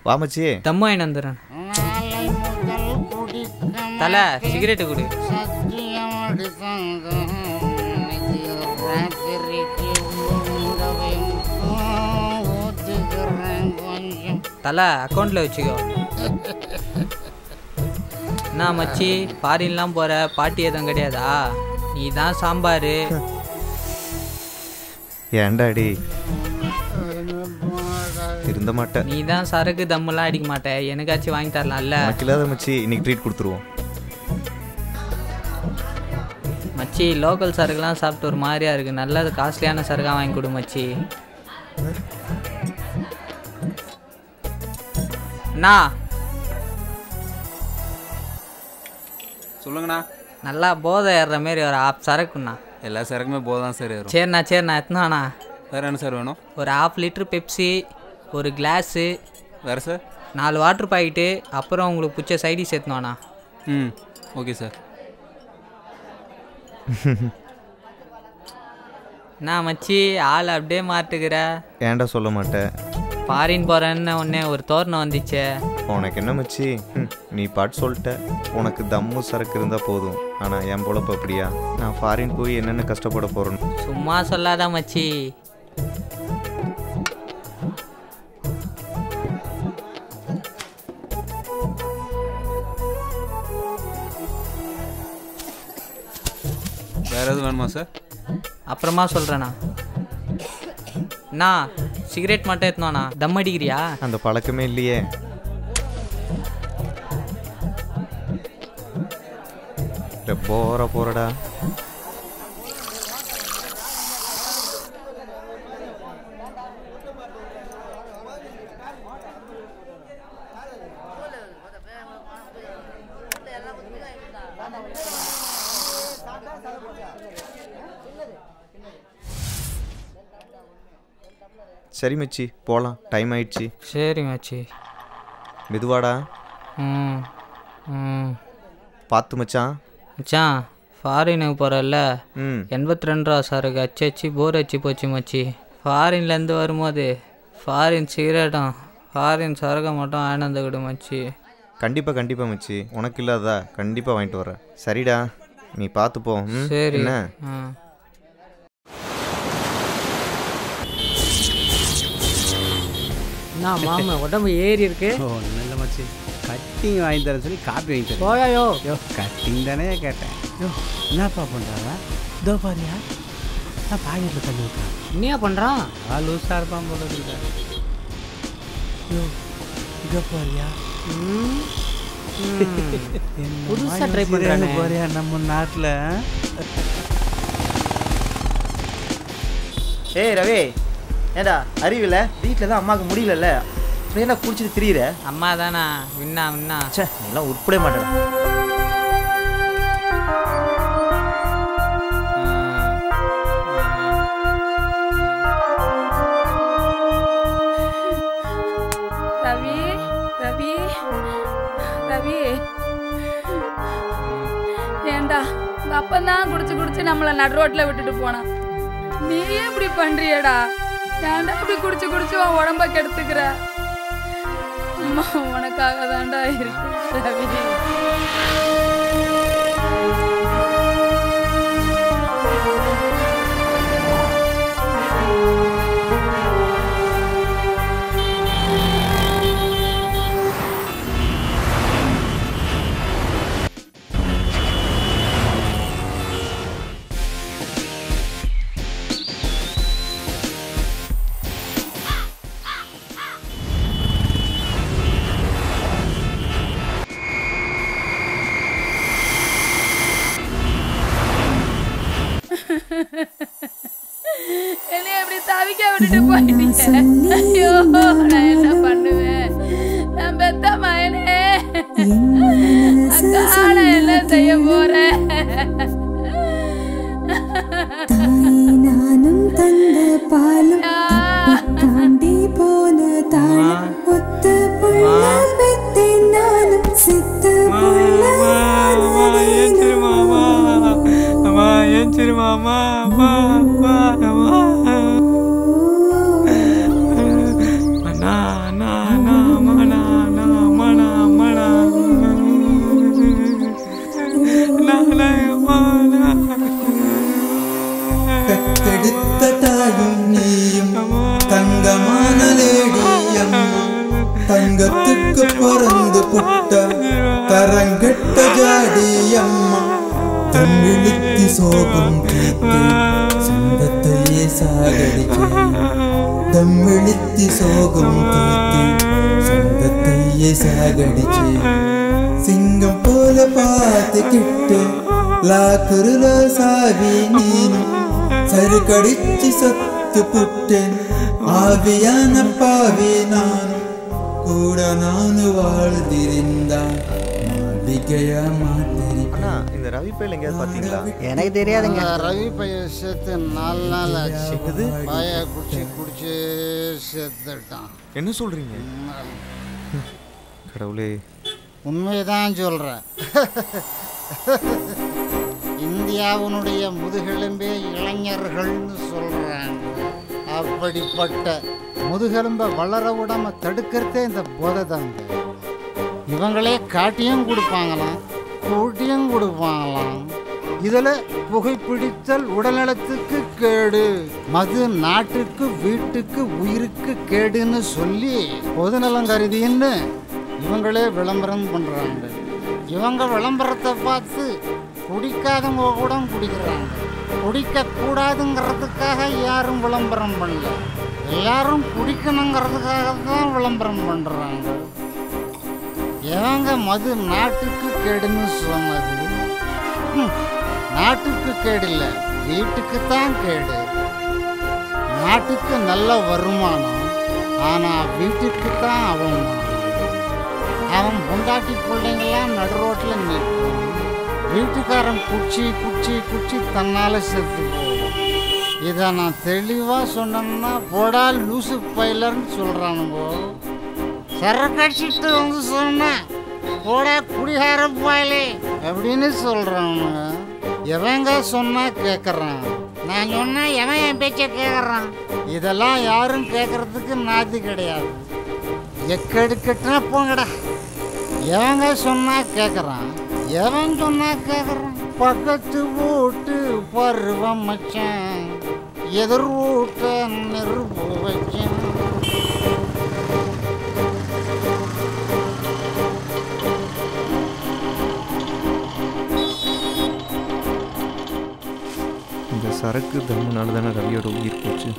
வாமச்சி தம்மு வாங்கி வந்துடுறேன். தலை சிகரெட்டு கொடு. தலை அக்கௌண்ட்டில் வச்சுக்கோ. என்ன மச்சி ஃபாரின்லாம் போகிற பாட்டி எதுவும் கிடையாதா? நீ தான் சாம்பார். ஏண்டாடி இருந்த மாட்டேன். நீ தான் சரக்கு தம்மெல்லாம் அடிக்க மாட்டேன். எனக்காச்சும் வாங்கி தரலாம்ல. எனக்கு இல்லாத மச்சி இன்னைக்கு ட்ரீட் கொடுத்துருவோம். மச்சி லோக்கல் சரக்குலாம் சாப்பிட்டு ஒரு மாதிரியா இருக்கு. நல்லது காஸ்ட்லியான சரக்காக வாங்கி கொடு மச்சி. அண்ணா சொல்லுங்கண்ணா. நல்லா போதை ஏறுற மாரி ஒரு சரக்குண்ணா. எல்லா சரக்குமே போதை தான் சார் ஏறும். சரிண்ணா எத்தனாண்ணா? வேறு என்ன சார் வேணும்? ஒரு 1/2 லிட்டரு பெப்சி, ஒரு கிளாஸு. வேறு சார்? 4 வாட்ரு பாக்கெட்டு, அப்புறம் உங்களுக்கு பிடிச்ச சைடிஸ் எடுத்துவாண்ணா. ம் ஓகே சார். என்ன மச்சி ஆள் அப்படியே மாட்டுக்கிற? ஏன்டா சொல்ல மாட்டேன். ஃபாரின் போகிறேன்னு ஒன்னே ஒரு தோரணை வந்துச்சே. உனக்கு என்ன மச்சி, நீ பாட்டு சொல்லிட்ட. உனக்கு தம்மு சரக்கு இருந்தால் போதும். ஆனால் என் பொழப்பு அப்படியா? நான் ஃபாரின் போய் என்னென்ன கஷ்டப்பட போகிறேன்னு சும்மா சொல்லாத மச்சி. வேறு எதுவும் வேணுமா சார்? அப்புறமா சொல்கிறேண்ணா. அண்ணா சிகரெட் மட்டும் எடுத்துனாண்ணா. தம் அடிக்கிறியா? அந்த பழக்கமே இல்லையே. போறடா. சரி மச்சி போகலாம், டைம் ஆயிடுச்சு. சரி மச்சி. மெதுவாடா. ம் ம் பார்த்து மச்சான். மச்சான் ஃபாரினுக்கு போகிறல்ல, 82 ரூபா சரக்கு அச்சு போர் அச்சு போச்சு மச்சி. ஃபாரின்லேருந்து வரும்போது ஃபாரின் சிகரெட்டும் ஃபாரின் சரக்கை மட்டும் ஆனந்த விடு மச்சி. கண்டிப்பாக மச்சி. உனக்கு இல்லாததா கண்டிப்பாக வாங்கிட்டு வரேன். சரிடா நீ பார்த்து போ. சரி. என்ன மாமா உடம்பு ஏறி இருக்கு. ஒன்றும் இல்லை மச்சி, கட்டிங் வாங்கி தரேன்னு சொல்லி காப்பி வாங்கி தரேன். போயாயோ யோ கட்டிங் தானே கேட்டேன். யோ என்னப்பா பண்ணுறாங்க? இதோ பாரியா நான் பாக்கெட்டில் தள்ளி விட்டேன். என்னையா பண்ணுறான்? லூஸாக இருப்பான் போல இருக்கா. யோ இதோ பாரியா புதுசாக ட்ரை பண்ணுறாங்க பாரியா நம்ம நாட்டில். ஏய் ரவி, ஏடா அறிவில்லை? வீட்டில் தான் அம்மாவுக்கு முடியலல்ல, ஏன்னா குடிச்சிட்டு திரியிற? அம்மா தானா வின்னா சே எல்லாம் உட்பட மாட்டேன். ரவி ரவி ரவி உங்க அப்பந்தான் குடிச்சு நம்மள நடு ரோட்ல விட்டுட்டு போனான். நீ எப்படி பண்றியடா? ஏன்டா இப்படி குடிச்சு உன் உடம்ப கெடுத்துக்கிற? அம்மா உனக்காக தான்டா இருக்கு ரவி. என்னை எப்படி தவிக்க விட்டுட்டு போயிட்டீங்க? ஐயோ நான் என்ன பண்ணுவேன்? நான் பெத்த மகனே, அக்கா நான் என்ன செய்ய போறேன்? நானும் தந்த பாலும் தாண்டி போன தாளும் ஒத்த புள்ள பெத்தேன் நானும் செத்த புள்ள பெத்தெடுத்த தாயும் நீயும் தங்கமான லேடியம் தங்கத்துக்கு பிறந்து புட்ட தரங்கட்ட ஜாடியம்மா தங்கிழுத்தி சோகம் தீர்த்து சொந்தத்தையே சாகடிச்சு தம்மிழுத்தி சோகம் தீர்த்து சொந்தத்தையே சாகடிச்சு சிங்கம் போல பார்த்துக்கிட்டு லாக்குருல சாவி நீனும் சருக்கடிச்சு சத்து புட்டேன் ஆவியான பாவி நானும் கூட நானு வாழ்ந்திருந்தான் மாளிகையா மாத்திரி. அண்ணா இந்த ரவி பையல் எங்கேயாவது பார்த்தீங்களா? எனக்கு தெரியாதுங்க. ரவி பையன் செத்து 4 நாள் ஆச்சு. பாய குடிச்சு செத்துட்டான். என்ன சொல்றீங்க? கடவுளே, உண்மைதான் சொல்கிறேன். இந்தியாவினுடைய முதுகெலும்பே இளைஞர்கள்னு சொல்கிறாங்க. அப்படிப்பட்ட முதுகெலும்பை வளர விடாம தடுக்கிறதே இந்த போதை தாங்க. இவங்களே காட்டியும் கொடுப்பாங்களாம், கூட்டியும் கொடுப்பாங்களாம். இதில் புகைப்பிடித்தல் உடல்நலத்துக்கு கேடு, மது நாட்டுக்கு வீட்டுக்கு உயிருக்கு கேடுன்னு சொல்லி பொதுநலம் கருதின்னு இவங்களே விளம்பரம் பண்ணுறாங்க. இவங்க விளம்பரத்தை பார்த்து குடிக்காதவங்க கூட குடிக்கிறாங்க. குடிக்கக்கூடாதுங்கிறதுக்காக யாரும் விளம்பரம் பண்ணல, எல்லாரும் குடிக்கணுங்கிறதுக்காக தான் விளம்பரம் பண்ணுறாங்க. இவங்க மது நாட்டுக்கு கேடுன்னு சொன்னது நாட்டுக்கு கேடு இல்லை, வீட்டுக்கு தான் கேடு. நாட்டுக்கு நல்ல வருமானம், ஆனால் வீட்டுக்கு தான் அவமானம். அவன் பொண்டாட்டி பிள்ளைங்களாம் நடு ரோட்டில் நிற்கும். வீட்டுக்காரன் குச்சி தன்னால் செத்து போகும். இதை நான் தெளிவாக சொன்னேன்னா போடா லூசு பைலர்னு சொல்கிறானுங்கோ. சரக்கு அடிச்சுட்டு வந்து சொன்னேன் போடா குடிகார பாயிலே அப்படின்னு சொல்கிறானுங்க. எவங்க சொன்னால் கேட்குறான், நான் சொன்னால் எவன் என் பேச்சை கேட்குறான். இதெல்லாம் யாரும் கேட்குறதுக்கு நாதி கிடையாது. எக்கெடுக்கட்டுனா போங்கடா. எவங்க சொன்னா கேட்குறான், எவன் சொன்னா கேட்குறான். பக்கத்து வீட்டு பருவம் மச்சான், எதிர் வீட்டை நெருப்பு வச்சான். இந்த சரக்கு தம்முனால தானே ரவியோட உயிர் போச்சு.